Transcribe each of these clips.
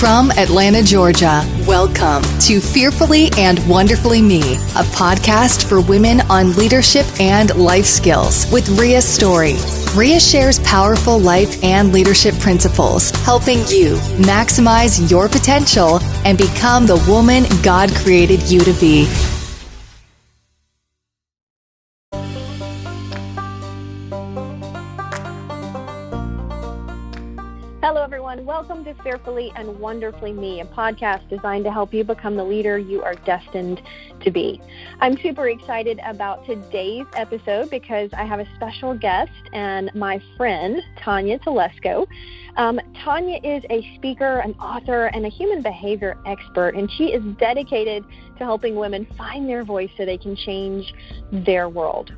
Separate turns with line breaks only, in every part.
From Atlanta, Georgia, welcome to Fearfully and Wonderfully Me, a podcast for women on leadership and life skills with Rhea Story. Rhea shares powerful life and leadership principles, helping you maximize your potential and become the woman God created you to be.
Hello, everyone. Welcome to Fearfully and Wonderfully Me, a podcast designed to help you become the leader you are destined to be. I'm super excited about today's episode because I have a special guest and my friend, Tonya Telesco. Tonya is a speaker, an author, and a human behavior expert, and she is dedicated to helping women find their voice so they can change their world.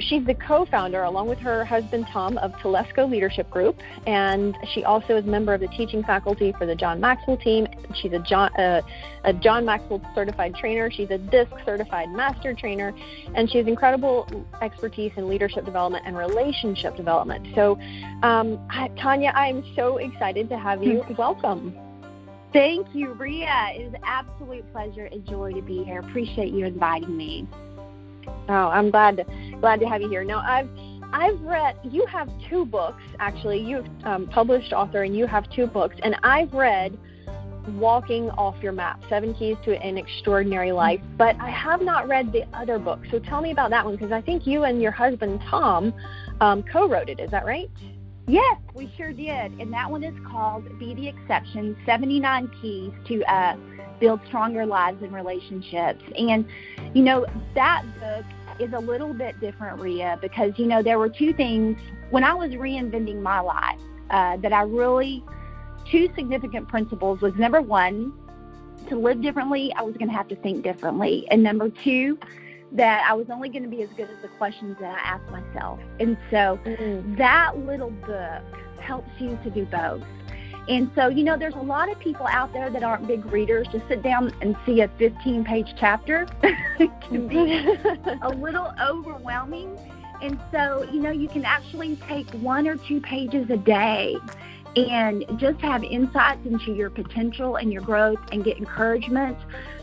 She's the co-founder, along with her husband, Tom, of Telesco Leadership Group, and she also is a member of the teaching faculty for the John Maxwell team. She's a John Maxwell certified trainer. She's a DISC certified master trainer, and she has incredible expertise in leadership development and relationship development. So, Tonya, I'm so excited to have you. Welcome.
Thank you, Rhea. It is an absolute pleasure and joy to be here. Appreciate you inviting me.
Oh, I'm glad to have you here. Now, I've read, you have two books, actually. You've published author, and you have two books, and I've read Walking Off Your Map, 7 Keys to an Extraordinary Life, but I have not read the other book. So tell me about that one, because I think you and your husband, Tom, co-wrote it. Is that right?
Yes, we sure did. And that one is called Be the Exception, 79 Keys to Build Stronger Lives and Relationships. And, you know, that book is a little bit different, Rhea, because, you know, there were two things when I was reinventing my life that I really, two significant principles was, number one, to live differently, I was going to have to think differently. And number two, that I was only going to be as good as the questions that I asked myself. And so that little book helps you to do both. And so, you know, there's a lot of people out there that aren't big readers. To sit down and see a 15-page chapter can be a little overwhelming. And so, you know, you can actually take 1 or 2 pages a day and just have insights into your potential and your growth and get encouragement.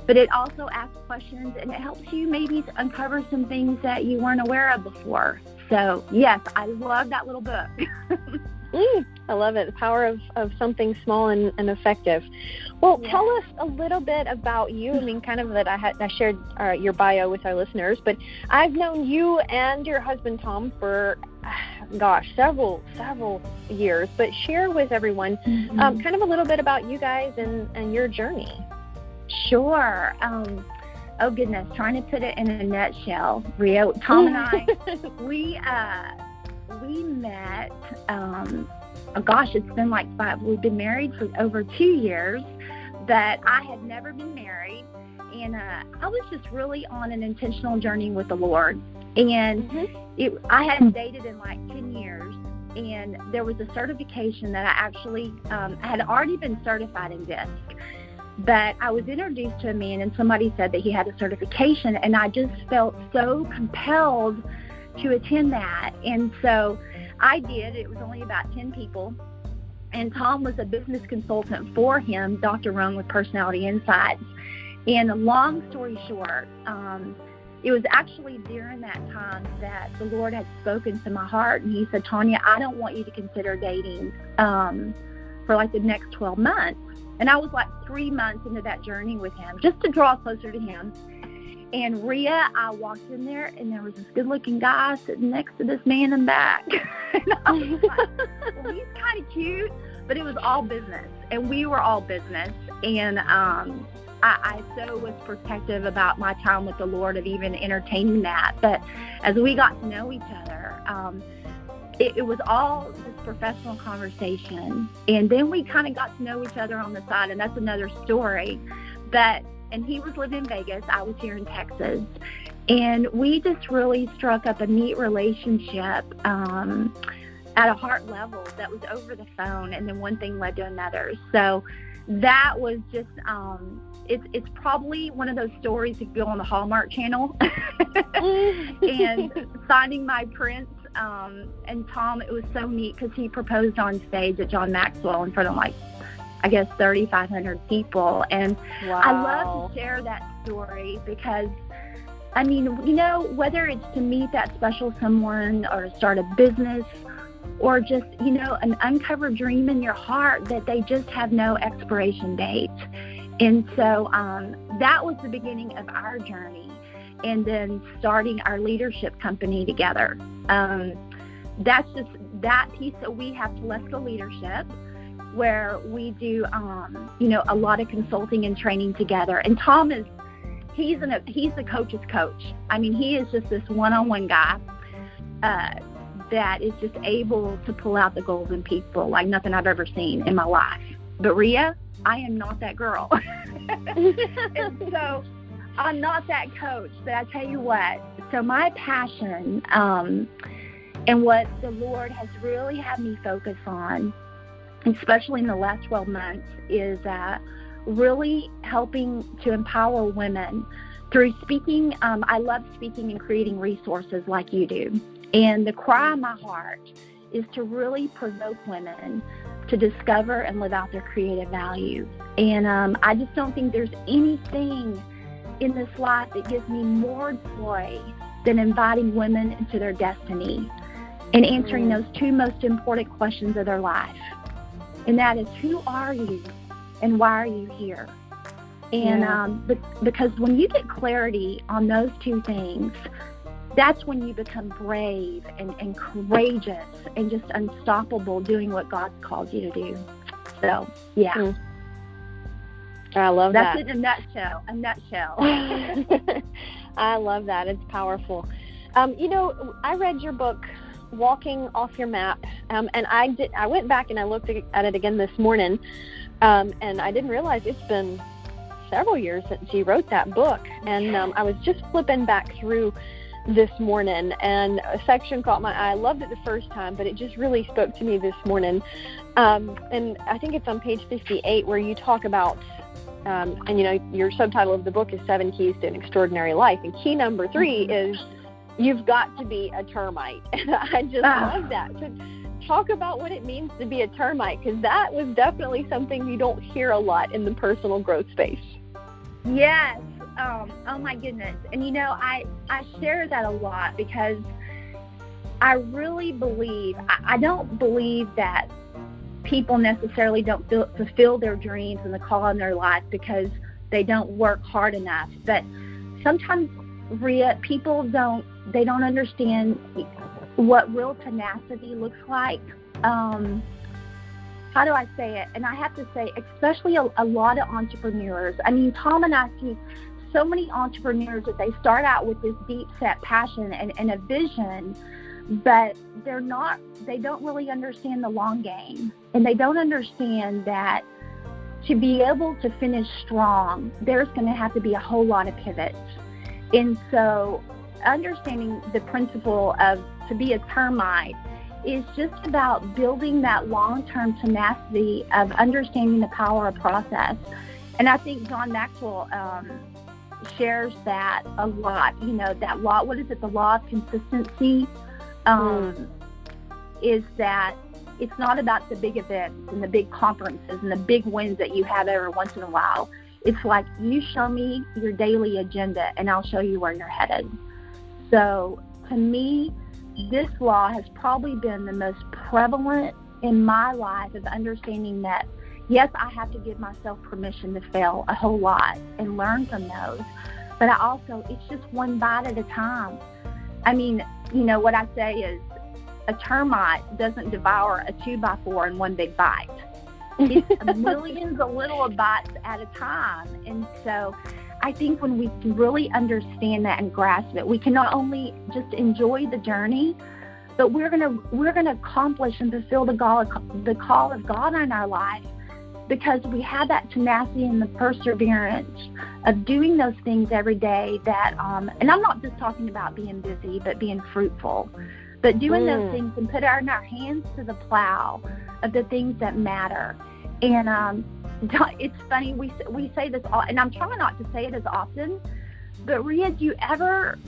But it also asks questions, and it helps you maybe to uncover some things that you weren't aware of before. So, yes, I love that little book.
I love it. The power of something small and effective. Well, Tell us a little bit about you. I mean, kind of that I shared your bio with our listeners, but I've known you and your husband, Tom, for, several years. But share with everyone kind of a little bit about you guys and your journey.
Sure. Oh, goodness. Trying to put it in a nutshell. Rhea, Tom and I, we met, it's been like 5. We've been married for over 2 years, but I had never been married. And I was just really on an intentional journey with the Lord. And I hadn't dated in like 10 years. And there was a certification that I actually, I had already been certified in DISC. But I was introduced to a man, and somebody said that he had a certification, and I just felt so compelled to attend that. And so I did. It was only about 10 people. And Tom was a business consultant for him, Dr. Rung with Personality Insights. And long story short, it was actually during that time that the Lord had spoken to my heart. And he said, Tonya, I don't want you to consider dating for like the next 12 months. And I was like 3 months into that journey with him, just to draw closer to him. And Rhea, I walked in there, and there was this good-looking guy sitting next to this man in back. And I was like, well, he's kind of cute, but it was all business, and we were all business. And I so was protective about my time with the Lord of even entertaining that. But as we got to know each other, it was all this professional conversation. And then we kind of got to know each other on the side, and that's another story. And he was living in Vegas. I was here in Texas. And we just really struck up a neat relationship at a heart level that was over the phone. And then one thing led to another. So that was just, it's probably one of those stories that go on the Hallmark Channel. And signing my prince. And Tom, it was so neat because he proposed on stage at John Maxwell in front of I guess, 3,500 people. And
Wow.
I love to share that story because, I mean, you know, whether it's to meet that special someone or start a business or just, you know, an uncovered dream in your heart that they just have no expiration date. And so that was the beginning of our journey, and then starting our leadership company together. That's just that piece that we have, Telesco Leadership, where we do, you know, a lot of consulting and training together. And Tom he's the coach's coach. I mean, he is just this one-on-one guy that is just able to pull out the gold in people like nothing I've ever seen in my life. But Rhea, I am not that girl. And so I'm not that coach, but I tell you what, so my passion and what the Lord has really had me focus on, especially in the last 12 months, is really helping to empower women through speaking. I love speaking and creating resources like you do. And the cry of my heart is to really provoke women to discover and live out their creative value. And I just don't think there's anything in this life that gives me more joy than inviting women into their destiny and answering those two most important questions of their life. And that is, who are you and why are you here? And because when you get clarity on those two things, that's when you become brave and courageous and just unstoppable doing what God's called you to do. So, yeah.
I love that.
That's it in a nutshell.
I love that. It's powerful. You know, I read your book, Walking Off Your Map, and I went back and I looked at it again this morning, and I didn't realize it's been several years since you wrote that book. And I was just flipping back through this morning, and a section caught my eye. I loved it the first time, but it just really spoke to me this morning. And I think it's on page 58 where you talk about, and you know, your subtitle of the book is 7 Keys to an Extraordinary Life. And key number 3 is you've got to be a termite. And I just love that. So talk about what it means to be a termite, because that was definitely something you don't hear a lot in the personal growth space.
Yes. Oh my goodness. And you know, I share that a lot because I really believe, I don't believe that people necessarily don't fulfill their dreams and the call in their life because they don't work hard enough. But sometimes, Rhea, people don't understand what real tenacity looks like. How do I say it? And I have to say, especially a lot of entrepreneurs. I mean, Tom and I see so many entrepreneurs that they start out with this deep set passion and a vision, but they don't really understand the long game. And they don't understand that to be able to finish strong, there's going to have to be a whole lot of pivots. And so understanding the principle of to be a termite is just about building that long-term tenacity of understanding the power of process. And I think John Maxwell shares that a lot. You know, that law, what is it, the law of consistency, is that it's not about the big events and the big conferences and the big wins that you have every once in a while. It's like, you show me your daily agenda and I'll show you where you're headed. So to me, this law has probably been the most prevalent in my life of understanding that, yes, I have to give myself permission to fail a whole lot and learn from those. But I also, it's just one bite at a time. I mean, you know, what I say is a termite doesn't devour a 2x4 in one big bite. It's millions of little bites at a time. And so I think when we really understand that and grasp it, we can not only just enjoy the journey, but we're gonna accomplish and fulfill the call of God in our life, because we have that tenacity and the perseverance of doing those things every day. That and I'm not just talking about being busy, but being fruitful, but doing those things and putting our hands to the plow of the things that matter. And it's funny, we say this all, and I'm trying not to say it as often, but Rhea, have you ever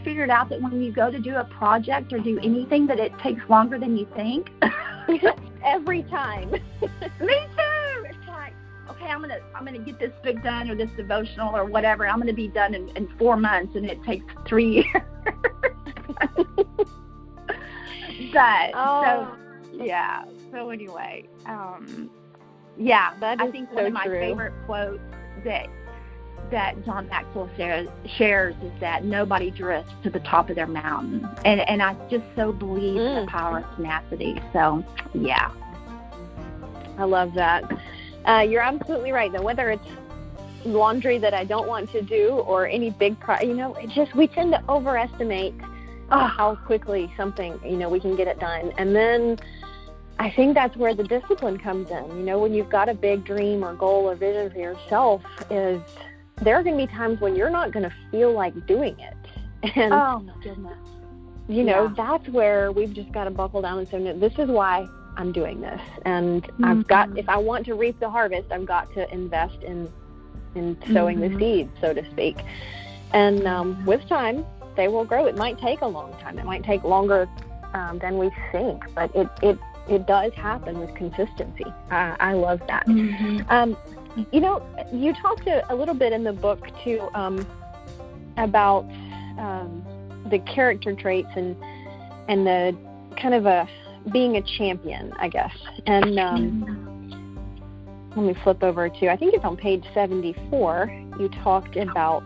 figured out that when you go to do a project or do anything that it takes longer than you think?
Every time.
Me I'm going to get this book done or this devotional or whatever. I'm going to be done in 4 months, and it takes 3 years. So anyway, I think one of my favorite quotes that John Maxwell shares is that nobody drifts to the top of their mountain. And I just so believe in the power of tenacity. So, yeah.
I love that. You're absolutely right, though. Whether it's laundry that I don't want to do or any big we tend to overestimate how quickly something, we can get it done. And then I think that's where the discipline comes in. When you've got a big dream or goal or vision for yourself, is there are going to be times when you're not going to feel like doing it. And,
oh, my goodness.
That's where we've just got to buckle down and say, no, this is why I'm doing this. And if I want to reap the harvest, I've got to invest in sowing the seeds, so to speak. And with time, they will grow. It might take a long time. It might take longer than we think, but it does happen with consistency. I love that. You talked a little bit in the book, too, about the character traits and the kind of being a champion, I guess. And let me flip over to, I think it's on page 74, you talked about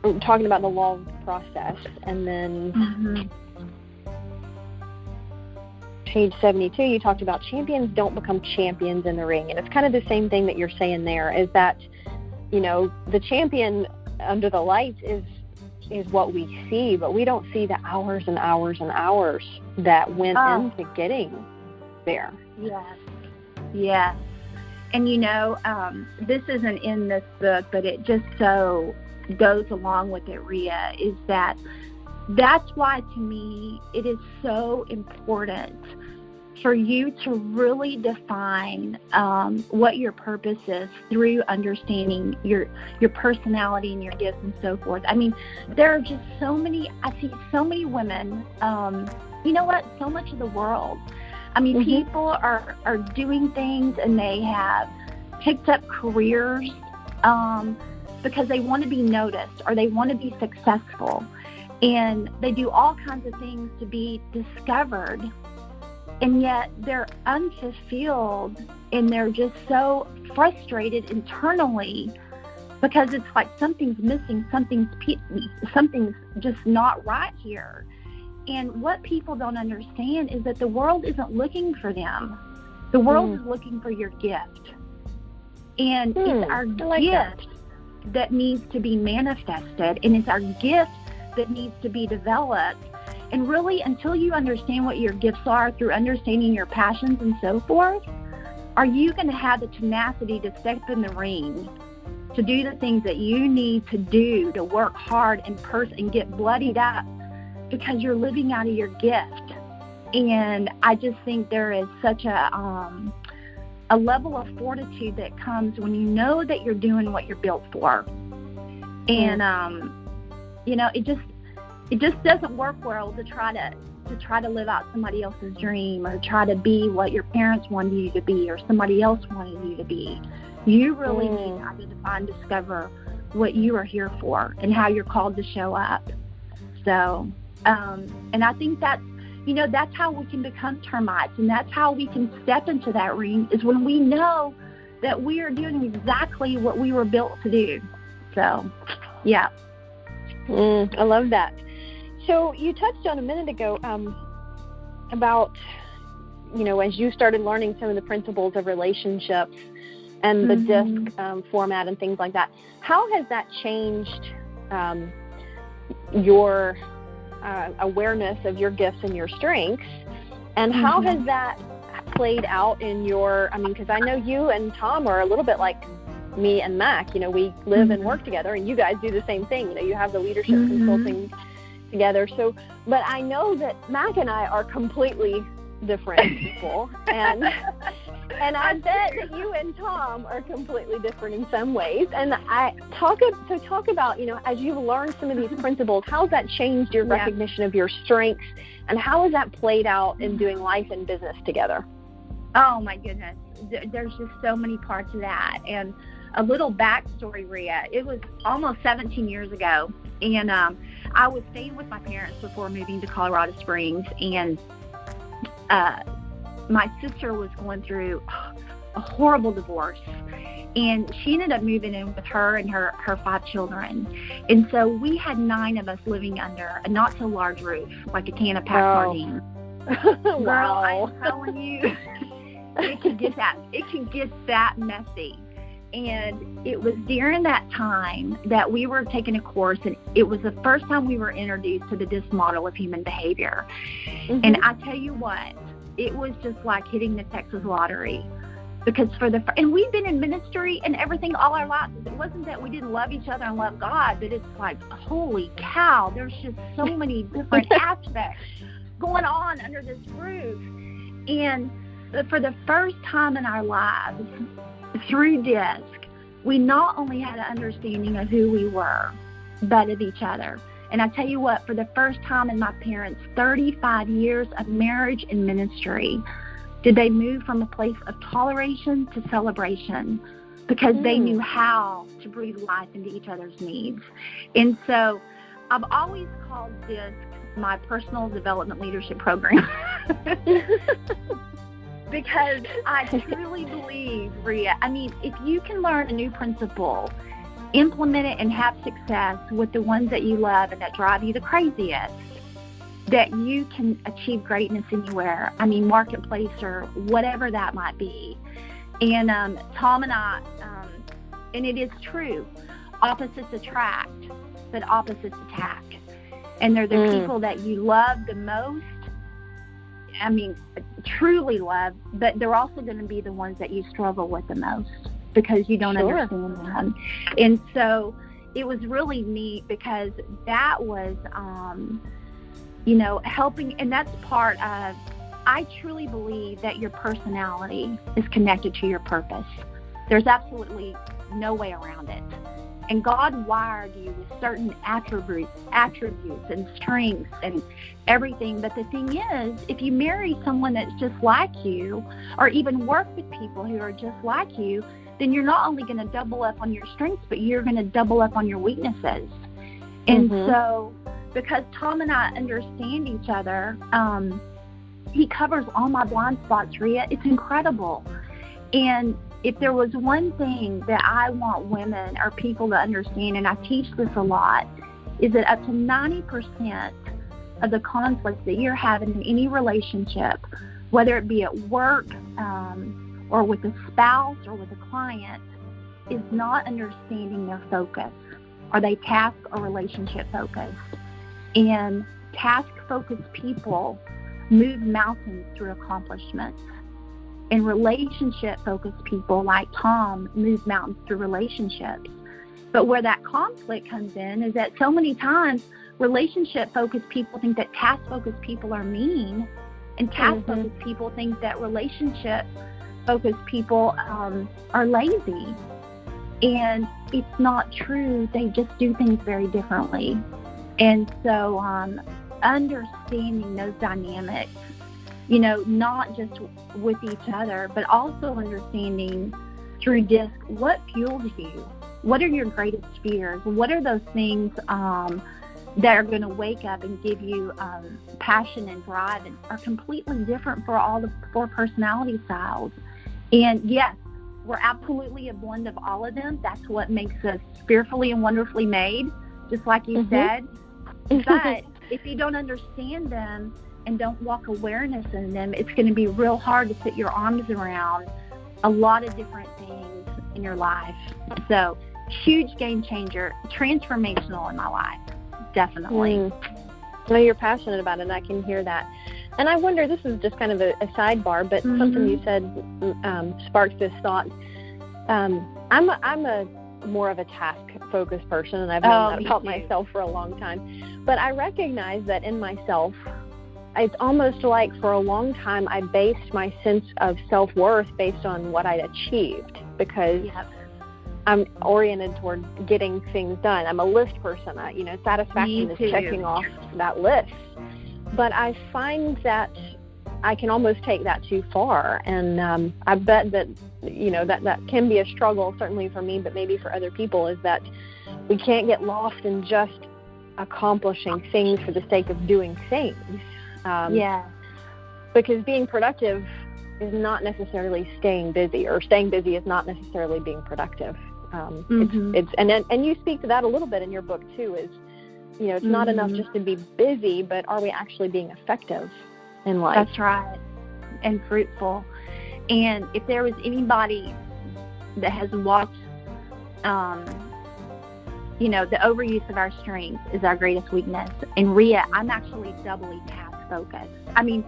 the law of the process, and then page 72, you talked about champions don't become champions in the ring. And it's kind of the same thing that you're saying there, is that, the champion under the lights is what we see, but we don't see the hours and hours and hours that went into getting there.
Yes. And, this isn't in this book, but it just so goes along with it, Rhea, is that's why, to me, it is so important for you to really define what your purpose is through understanding your personality and your gifts and so forth. I mean, there are just I see so many women, so much of the world. I mean, people are doing things, and they have picked up careers because they want to be noticed or they want to be successful. And they do all kinds of things to be discovered, and yet they're unfulfilled, and they're just so frustrated internally because it's like something's missing, something's just not right here. And what people don't understand is that the world isn't looking for them. The world is looking for your gift. And it's our gift that needs to be manifested, and it's our gift that needs to be developed. And really, until you understand what your gifts are through understanding your passions and so forth, are you going to have the tenacity to step in the ring, to do the things that you need to do, to work hard and get bloodied up because you're living out of your gift? And I just think there is such a level of fortitude that comes when you know that you're doing what you're built for. And it just doesn't work well to try to live out somebody else's dream or try to be what your parents wanted you to be or somebody else wanted you to be. You really need to identify and discover what you are here for and how you're called to show up. So, and I think that's how we can become termites, and that's how we can step into that ring, is when we know that we are doing exactly what we were built to do. So, yeah.
I love that. So you touched on a minute ago about, as you started learning some of the principles of relationships and the DISC format and things like that, how has that changed your awareness of your gifts and your strengths? And how has that played out in your, because I know you and Tom are a little bit like me and Mac. We live and work together, and you guys do the same thing. You have the leadership consulting together. So, but I know that Mac and I are completely different people, and I bet that you and Tom are completely different in some ways. And talk about, as you've learned some of these principles, how's that changed your recognition of your strengths, and how has that played out in doing life and business together?
Oh, my goodness. There's just so many parts of that. And a little backstory, Rhea. It was almost 17 years ago, and I was staying with my parents before moving to Colorado Springs, and my sister was going through a horrible divorce, and she ended up moving in with her and her 5 children. And so we had 9 of us living under a not so large roof, like a can of packed sardines.
Wow.
Girl, I'm telling you, it can get that messy. And it was during that time that we were taking a course, and it was the first time we were introduced to the DISC model of human behavior. Mm-hmm. And I tell you what, it was just like hitting the Texas lottery. Because and we've been in ministry and everything all our lives. It wasn't that we didn't love each other and love God, but it's like, holy cow, there's just so many different aspects going on under this roof. And for the first time in our lives, through DISC, we not only had an understanding of who we were, but of each other. And I tell you what, for the first time in my parents' 35 years of marriage and ministry, did they move from a place of toleration to celebration, because they knew how to breathe life into each other's needs. And so I've always called DISC my personal development leadership program. Because I truly believe, Rhea, I mean, if you can learn a new principle, implement it, and have success with the ones that you love and that drive you the craziest, that you can achieve greatness anywhere. I mean, marketplace or whatever that might be. And Tom and I, and it is true, opposites attract, but opposites attack. And they're the people that you love the most, I mean, truly love, but they're also going to be the ones that you struggle with the most because you don't understand them. And so it was really neat because that was, helping, and that's part of, I truly believe that your personality is connected to your purpose. There's absolutely no way around it. And God wired you with certain attributes and strengths and everything. But the thing is, if you marry someone that's just like you, or even work with people who are just like you, then you're not only going to double up on your strengths, but you're going to double up on your weaknesses. And so, because Tom and I understand each other, he covers all my blind spots, Rhea. It's incredible. And if there was one thing that I want women or people to understand, and I teach this a lot, is that up to 90% of the conflict that you're having in any relationship, whether it be at work or with a spouse or with a client, is not understanding their focus. Are they task or relationship focused? And task-focused people move mountains through accomplishments. And relationship-focused people like Tom move mountains through relationships. But where that conflict comes in is that so many times relationship-focused people think that task-focused people are mean, and task-focused people think that relationship-focused people are lazy. And it's not true. They just do things very differently. And so understanding those dynamics, not just with each other, but also understanding through DISC what fuels you. What are your greatest fears? What are those things that are going to wake up and give you passion and drive and are completely different for all the 4 personality styles? And yes, we're absolutely a blend of all of them. That's what makes us fearfully and wonderfully made, just like you said. But if you don't understand them and don't walk awareness in them, it's going to be real hard to put your arms around a lot of different things in your life. So, huge game changer, transformational in my life, definitely.
Well, you're passionate about it, and I can hear that. And I wonder, this is just kind of a sidebar, but something you said sparked this thought. I'm a more of a task-focused person, and I've known that about myself for a long time. But I recognize that in myself, it's almost like for a long time I based my sense of self-worth based on what I'd achieved, because I'm oriented toward getting things done. I'm a list person. Satisfaction is checking off that list. But I find that I can almost take that too far. And I bet that, that can be a struggle, certainly for me, but maybe for other people, is that we can't get lost in just accomplishing things for the sake of doing things. Because being productive is not necessarily staying busy, or staying busy is not necessarily being productive. And you speak to that a little bit in your book too, is, it's not enough just to be busy, but are we actually being effective in life?
That's right. And fruitful. And if there was anybody that has walked, the overuse of our strengths is our greatest weakness. And Rhea, I'm actually doubly task focused. I mean,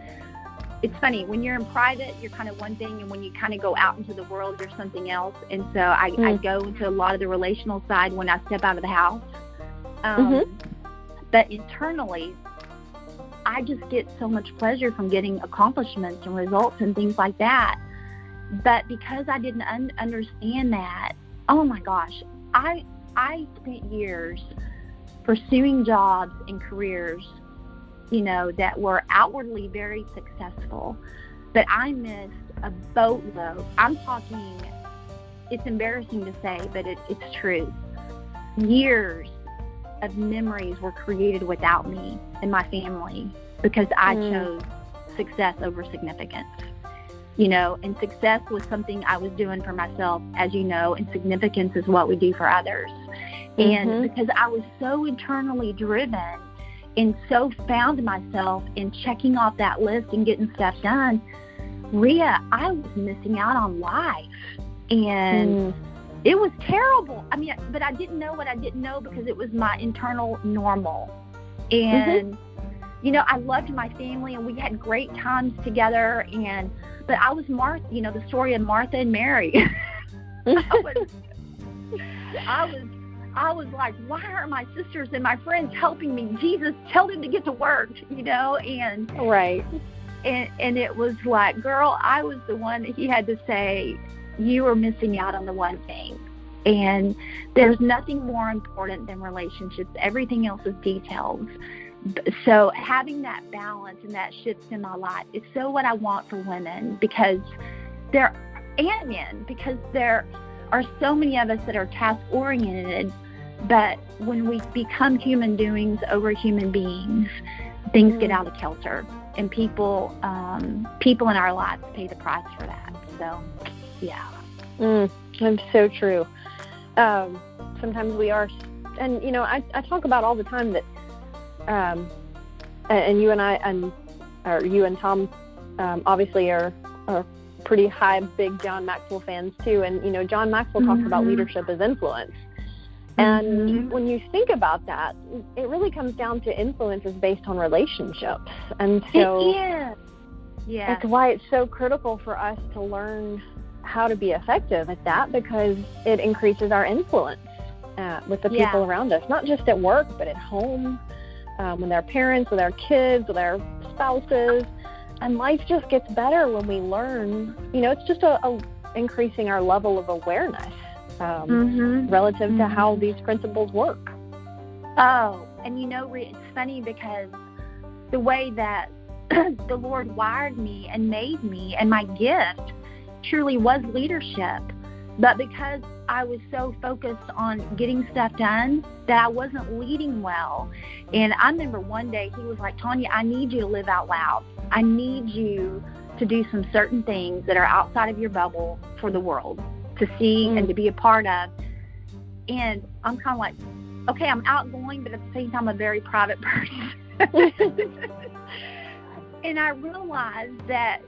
it's funny, when you're in private, you're kind of one thing, and when you kind of go out into the world, you're something else. And so I go into a lot of the relational side when I step out of the house. But internally, I just get so much pleasure from getting accomplishments and results and things like that. But because I didn't understand that, oh my gosh, I spent years pursuing jobs and careers, that were outwardly very successful, but I missed a boatload. I'm talking, it's embarrassing to say, but it's true. Years of memories were created without me and my family because I chose success over significance. And success was something I was doing for myself, as you know, and significance is what we do for others. And because I was so internally driven and so found myself in checking off that list and getting stuff done, Rhea, I was missing out on life. And it was terrible. I mean, but I didn't know what I didn't know because it was my internal normal. And, I loved my family and we had great times together. But I was Martha, the story of Martha and Mary. I was like, why aren't my sisters and my friends helping me? Jesus, tell them to get to work, and
right.
And it was like, girl, I was the one that he had to say, you were missing out on the one thing. And there's nothing more important than relationships. Everything else is details. So having that balance and that shift in my life is so what I want for women, because and men, because there are so many of us that are task-oriented, but when we become human doings over human beings, things get out of kilter, and people in our lives pay the price for that. So, yeah.
That's so true. Sometimes we are, and I talk about all the time that, and you and I, or you and Tom, obviously are pretty high, big John Maxwell fans too. And, John Maxwell talks about leadership as influence. And when you think about that, it really comes down to influences based on relationships. And so that's why it's so critical for us to learn how to be effective at that, because it increases our influence with the people around us, not just at work, but at home, with our parents, with our kids, with our spouses. And life just gets better when we learn, it's just increasing our level of awareness relative to how these principles work.
Oh, and it's funny because the way that the Lord wired me and made me, and my gift truly was leadership. But because I was so focused on getting stuff done that I wasn't leading well. And I remember one day he was like, Tonya, I need you to live out loud. I need you to do some certain things that are outside of your bubble for the world to see and to be a part of. And I'm kind of like, okay, I'm outgoing, but at the same time, I'm a very private person. And I realized that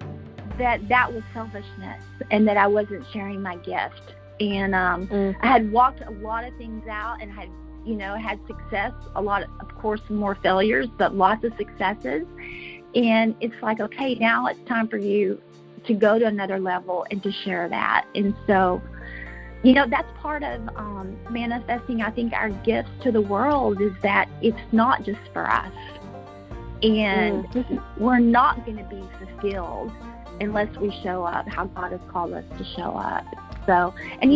was selfishness and that I wasn't sharing my gift. And I had walked a lot of things out and had success, a lot of course, more failures, but lots of successes. And it's like, okay, now it's time for you to go to another level and to share that. And so, that's part of manifesting, I think, our gifts to the world, is that it's not just for us. And we're not going to be fulfilled unless we show up how God has called us to show up. So, and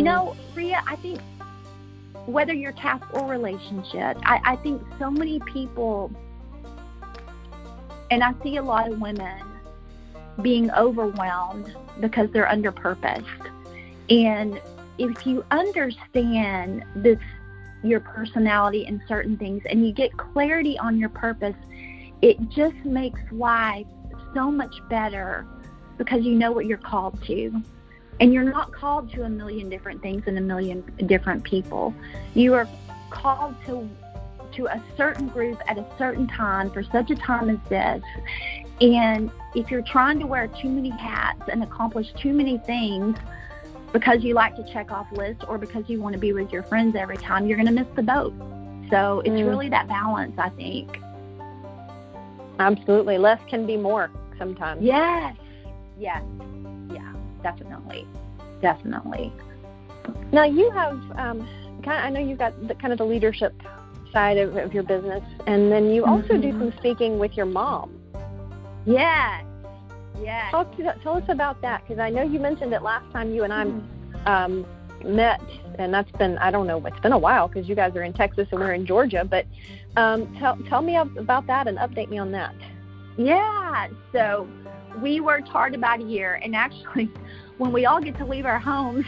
Rhea, I think whether you're task or relationship, I think so many people, and I see a lot of women being overwhelmed because they're underpurposed. And if you understand this, your personality and certain things, and you get clarity on your purpose, it just makes life so much better because you know what you're called to. And you're not called to a million different things and a million different people. You are called to a certain group at a certain time for such a time as this. And if you're trying to wear too many hats and accomplish too many things because you like to check off lists or because you want to be with your friends every time, you're going to miss the boat. So it's really that balance, I think.
Absolutely. Less can be more sometimes.
Yes. Yeah, definitely.
Now you have, I know you've got the leadership side of your business, and then you also do some speaking with your mom.
Yes.
Tell us about that, because I know you mentioned it last time you and I met, and that's been, I don't know, it's been a while because you guys are in Texas and we're in Georgia, but tell me about that and update me on that.
Yeah, so we worked hard about a year, and actually when we all get to leave our homes,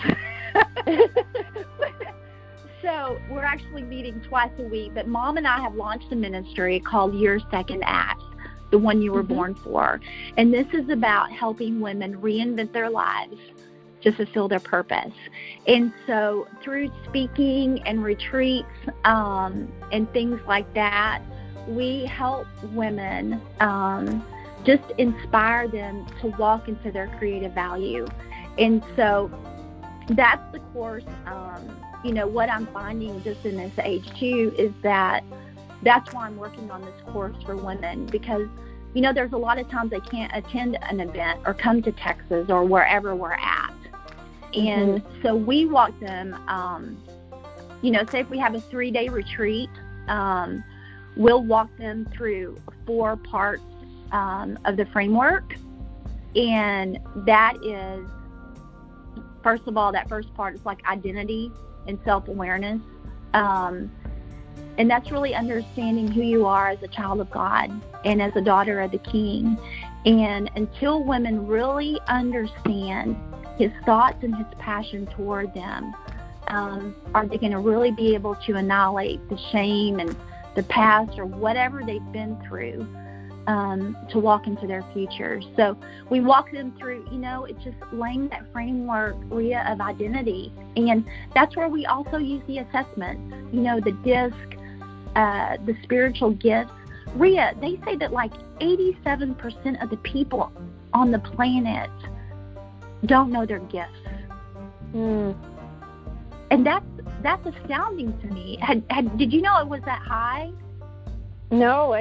so we're actually meeting twice a week, but Mom and I have launched a ministry called Your Second Act, the one you were born for. And this is about helping women reinvent their lives to fulfill their purpose. And so through speaking and retreats and things like that, we help women just inspire them to walk into their creative value. And so that's the course. What I'm finding just in this age too is that's why I'm working on this course for women, because there's a lot of times they can't attend an event or come to Texas or wherever we're at. And so we walk them, say if we have a 3-day retreat, we'll walk them through 4 parts of the framework. And that is, first of all, that first part is like identity and self-awareness. And that's really understanding who you are as a child of God and as a daughter of the King. And until women really understand His thoughts and His passion toward them, are they going to really be able to annihilate the shame and the past or whatever they've been through to walk into their future. So we walk them through, it's just laying that framework, Rhea, of identity. And that's where we also use the assessments, the DISC, the spiritual gifts. Rhea, they say that like 87% of the people on the planet don't know their gifts. And that's astounding to me. Did you know it was that high?
No,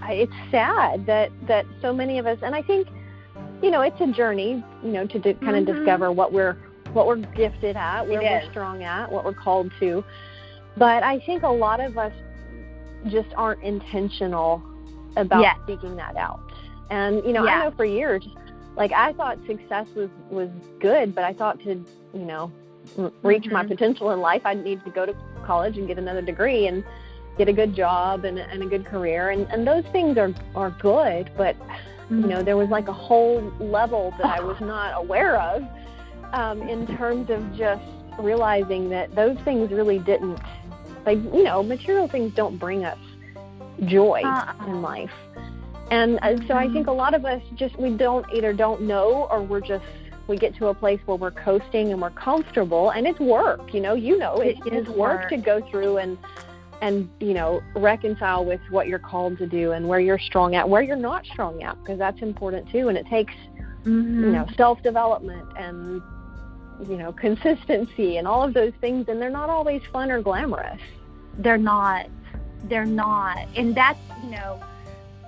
it's sad that so many of us, and I think, it's a journey, to kind of discover what we're gifted at, where we're strong at, what we're called to. But I think a lot of us just aren't intentional about seeking that out. And, I know for years, like I thought success was good, but I thought to, reach my potential in life, I'd need to go to college and get another degree and get a good job and a good career. And those things are good, but, there was like a whole level that I was not aware of in terms of just realizing that those things really didn't, material things don't bring us joy in life. And so I think a lot of us we either don't know, or we get to a place where we're coasting and we're comfortable, and it's work, it's work to go through and reconcile with what you're called to do and where you're strong at, where you're not strong at, because that's important too. And it takes, self-development and, consistency and all of those things. And they're not always fun or glamorous.
They're not. And that's,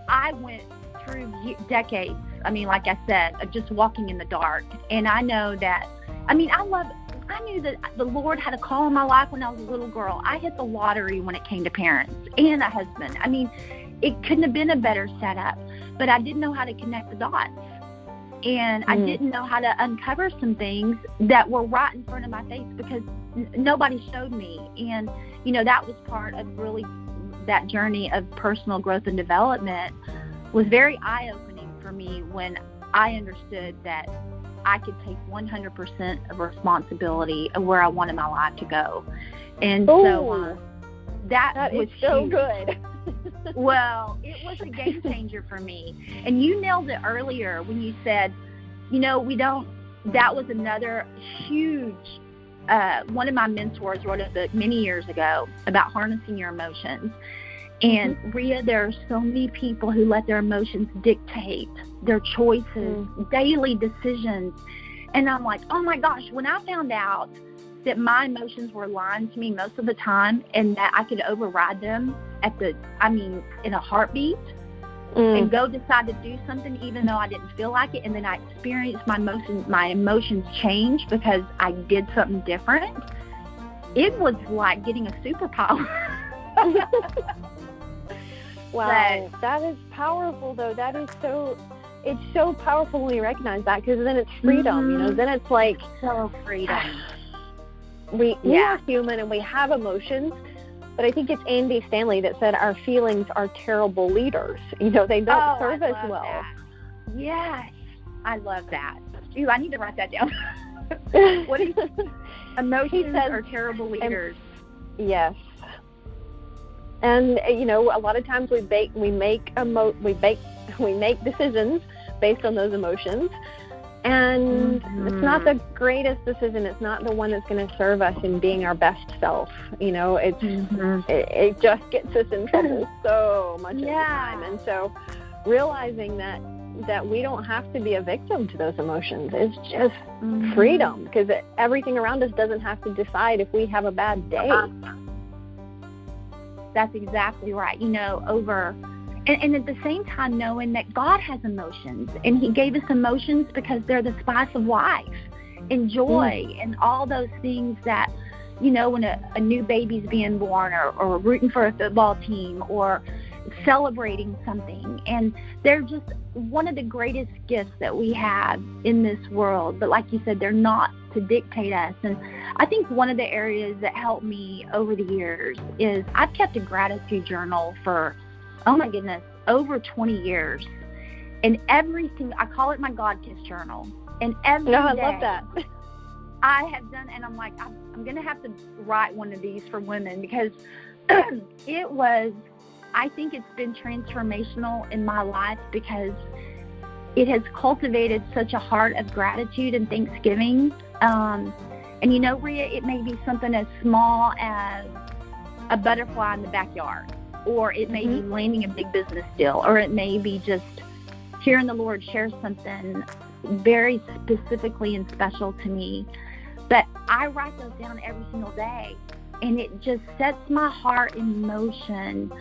I went through decades, like I said, of just walking in the dark. And I know that, I knew that the Lord had a call in my life when I was a little girl. I hit the lottery when it came to parents and a husband. It couldn't have been a better setup, but I didn't know how to connect the dots. And I didn't know how to uncover some things that were right in front of my face because nobody showed me. And, that was part of really that journey of personal growth and development was very eye-opening for for me when I understood that I could take 100% of responsibility of where I wanted my life to go. And so that was
so
huge.
Good.
Well, it was a game changer for me. And you nailed it earlier when you said, that was another huge, one of my mentors wrote a book many years ago about harnessing your emotions. And Rhea, there are so many people who let their emotions dictate their choices, daily decisions. And I'm like, oh my gosh, when I found out that my emotions were lying to me most of the time and that I could override them in a heartbeat and go decide to do something even though I didn't feel like it, and then I experienced my emotions change because I did something different, it was like getting a superpower.
Wow, that is powerful, though. It's so powerful when we recognize that, because then it's freedom, then it's like
so freedom.
We are human and we have emotions, but I think it's Andy Stanley that said our feelings are terrible leaders. They don't serve us well.
That. Yes, I love that. Ooh, I need to write that down. What is emotions are terrible leaders?
Yes. And a lot of times we make decisions based on those emotions, and it's not the greatest decision. It's not the one that's going to serve us in being our best self. It just gets us in trouble so much of the time. And so realizing that we don't have to be a victim to those emotions is just freedom, because everything around us doesn't have to decide if we have a bad day.
That's exactly right. And at the same time, knowing that God has emotions, and He gave us emotions because they're the spice of life and joy and all those things that, when a new baby's being born, or rooting for a football team, or celebrating something. And they're just one of the greatest gifts that we have in this world. But like you said, they're not to dictate us. And I think one of the areas that helped me over the years is I've kept a gratitude journal for, oh my goodness, over 20 years. And everything, I call it my God Kiss journal. And every day,
I love that.
I have done, and I'm like, I'm going to have to write one of these for women, because I think it's been transformational in my life, because it has cultivated such a heart of gratitude and thanksgiving. And Rhea, it may be something as small as a butterfly in the backyard, or it may be landing a big business deal, or it may be just hearing the Lord share something very specifically and special to me. But I write those down every single day, and it just sets my heart in motion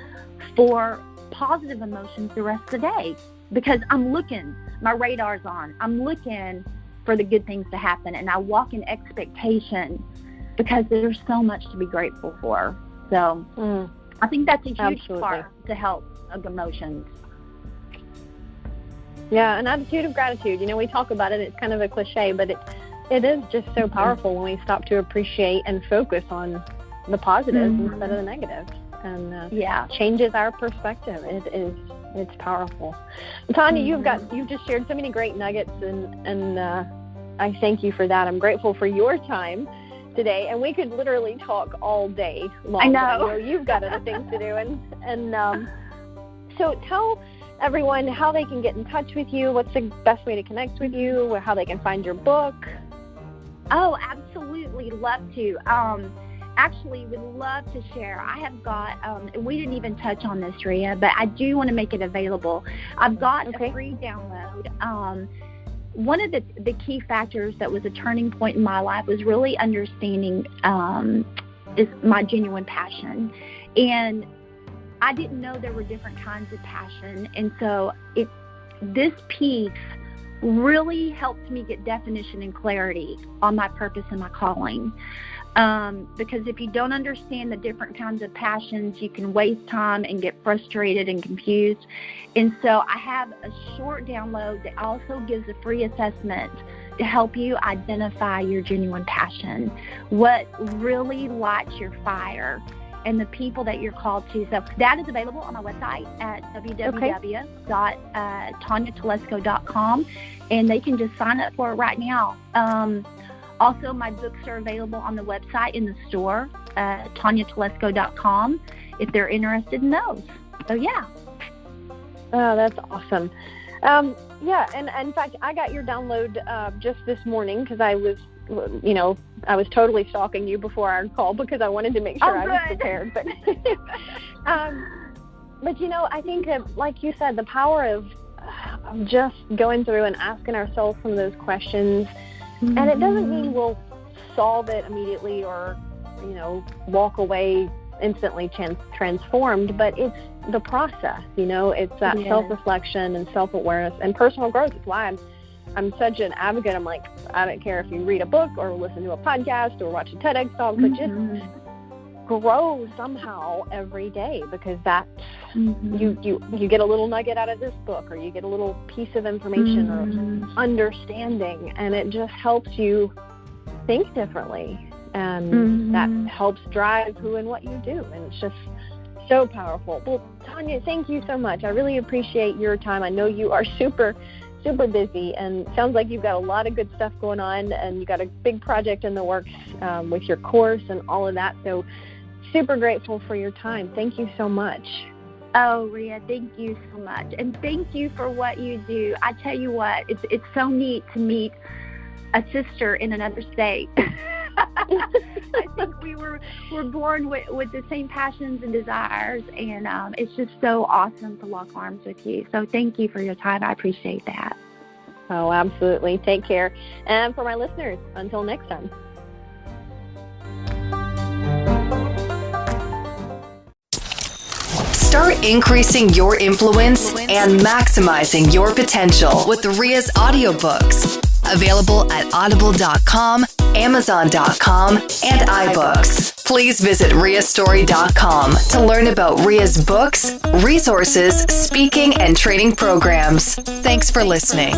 for positive emotions the rest of the day, because I'm looking, my radar's on, I'm looking for the good things to happen, and I walk in expectation because there's so much to be grateful for. So I think that's a huge part to help emotions.
Yeah, an attitude of gratitude. We talk about it, it's kind of a cliche, but it is just so powerful when we stop to appreciate and focus on the positives instead of the negatives. And changes our perspective. It's powerful. Tonya, you've just shared so many great nuggets, and I thank you for that. I'm grateful for your time today, and we could literally talk all day long.
I know.
I know you've got other things to do, and so tell everyone how they can get in touch with you. What's the best way to connect with you, or how they can find your book?
Oh, absolutely, love to. Actually, would love to share. I have got, we didn't even touch on this, Rhea, but I do want to make it available. I've got a free download. One of the key factors that was a turning point in my life was really understanding is my genuine passion. And I didn't know there were different kinds of passion. And so this piece really helped me get definition and clarity on my purpose and my calling. Because if you don't understand the different kinds of passions, you can waste time and get frustrated and confused. And so I have a short download that also gives a free assessment to help you identify your genuine passion, what really lights your fire. and the people that you're called to. So that is available on my website at www.tonyatelesco.com, and they can just sign up for it right now. Also, my books are available on the website in the store, tonyatelesco.com, if they're interested in those. So, yeah.
Oh, that's awesome. Yeah, and in fact, I got your download just this morning because I was totally stalking you before our call because I wanted to make sure I was prepared. But, but I think, like you said, the power of just going through and asking ourselves some of those questions. Mm-hmm. And it doesn't mean we'll solve it immediately or, walk away instantly transformed, but it's the process, it's that self-reflection and self-awareness and personal growth. It's why I'm such an advocate. I'm like, I don't care if you read a book or listen to a podcast or watch a TEDx talk, but just grow somehow every day, because that's you get a little nugget out of this book, or you get a little piece of information or understanding, and it just helps you think differently, and that helps drive who and what you do, and it's just so powerful. Well, Tonya, thank you so much. I really appreciate your time. I know you are super busy, and sounds like you've got a lot of good stuff going on, and you got a big project in the works with your course and all of that. So super grateful for your time. Thank you so much.
Oh, Rhea, thank you so much. And thank you for what you do. I tell you what, it's so neat to meet a sister in another state. I think we're born with the same passions and desires, and it's just so awesome to lock arms with you. So thank you for your time. I appreciate that.
Oh, absolutely. Take care. And for my listeners, until next time.
Start increasing your influence and maximizing your potential with Rhea's audiobooks. Available at audible.com, amazon.com, and iBooks. Please visit rheastory.com to learn about Rhea's books, resources, speaking, and training programs. Thanks for listening.